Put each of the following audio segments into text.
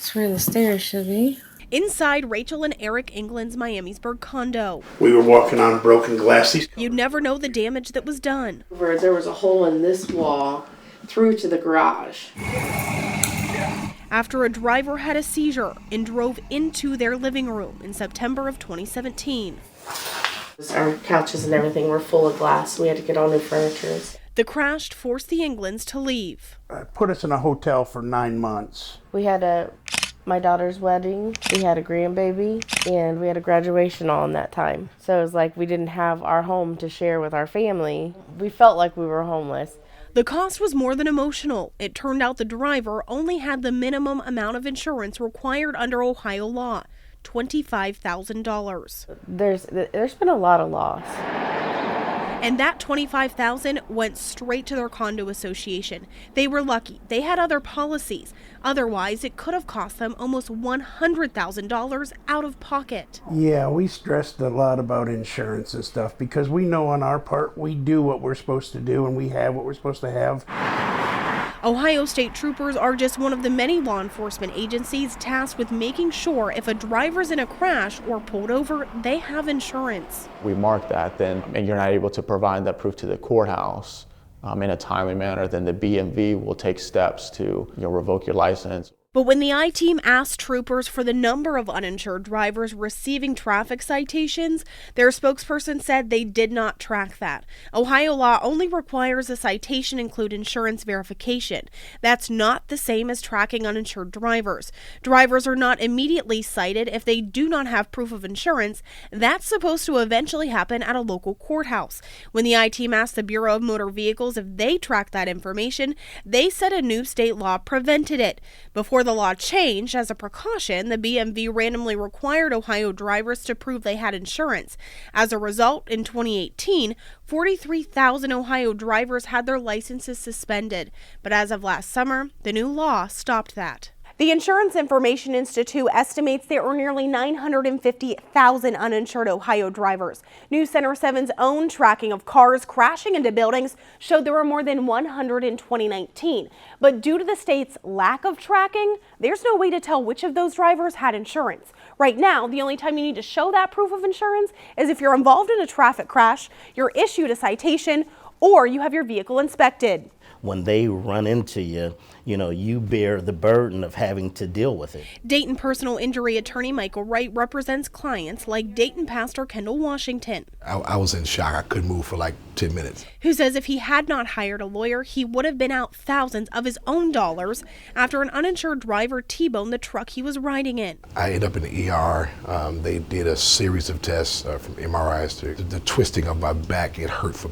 That's where the stairs should be. Inside Rachel and Eric England's Miamisburg condo. We were walking on broken glass. You'd never know the damage that was done. There was a hole in this wall through to the garage. After a driver had a seizure and drove into their living room in September of 2017. Our couches and everything were full of glass. We had to get all new furniture. The crash forced the Englands to leave. Put us in a hotel for 9 months. We had my daughter's wedding, we had a grandbaby, and we had a graduation all in that time. So it was like we didn't have our home to share with our family. We felt like we were homeless. The cost was more than emotional. It turned out the driver only had the minimum amount of insurance required under Ohio law, $25,000. There's been a lot of loss. And that $25,000 went straight to their condo association. They were lucky. They had other policies. Otherwise, it could have cost them almost $100,000 out of pocket. Yeah, we stressed a lot about insurance and stuff because we know on our part we do what we're supposed to do and we have what we're supposed to have. Ohio State Troopers are just one of the many law enforcement agencies tasked with making sure if a driver's in a crash or pulled over, they have insurance. We mark that then, and you're not able to provide that proof to the courthouse in a timely manner, then the BMV will take steps to revoke your license. But when the I-Team asked troopers for the number of uninsured drivers receiving traffic citations, their spokesperson said they did not track that. Ohio law only requires a citation include insurance verification. That's not the same as tracking uninsured drivers. Drivers are not immediately cited if they do not have proof of insurance. That's supposed to eventually happen at a local courthouse. When the I-Team asked the Bureau of Motor Vehicles if they tracked that information, they said a new state law prevented it. Before the law changed, as a precaution, the BMV randomly required Ohio drivers to prove they had insurance. As a result, in 2018, 43,000 Ohio drivers had their licenses suspended. But as of last summer, the new law stopped that. The Insurance Information Institute estimates there are nearly 950,000 uninsured Ohio drivers. News Center 7's own tracking of cars crashing into buildings showed there were more than 100 in 2019. But due to the state's lack of tracking, there's no way to tell which of those drivers had insurance. Right now, the only time you need to show that proof of insurance is if you're involved in a traffic crash, you're issued a citation, or you have your vehicle inspected. When they run into you, you bear the burden of having to deal with it. Dayton personal injury attorney Michael Wright represents clients like Dayton pastor Kendall Washington. I was in shock. I couldn't move for like 10 minutes. Who says if he had not hired a lawyer, he would have been out thousands of his own dollars after an uninsured driver T-boned the truck he was riding in. I ended up in the ER. They did a series of tests from MRIs to the twisting of my back. It hurt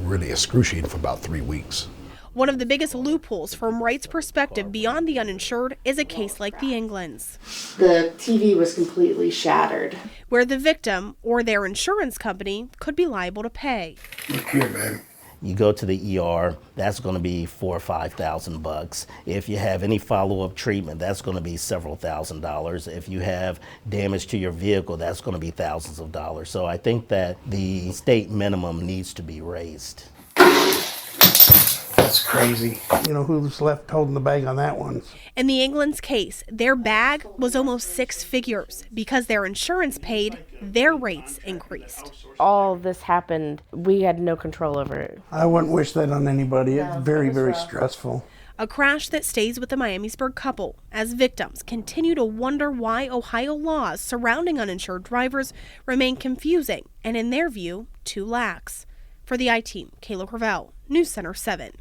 really excruciating for about 3 weeks. One of the biggest loopholes from Wright's perspective beyond the uninsured is a case like the Englands. The TV was completely shattered, where the victim or their insurance company could be liable to pay. Look here, man. You go to the ER, that's going to be $4,000 or $5,000. If you have any follow-up treatment, that's going to be several $1,000s. If you have damage to your vehicle, that's going to be thousands of dollars. So I think that the state minimum needs to be raised. That's crazy. Who's left holding the bag on that one? In the England's case, their bag was almost 6 figures. Because their insurance paid, their rates increased. All this happened, we had no control over it. I wouldn't wish that on anybody. It's very, very stressful. A crash that stays with the Miamisburg couple as victims continue to wonder why Ohio laws surrounding uninsured drivers remain confusing and, in their view, too lax. For the I-Team, Kayla Gravel, News Center 7.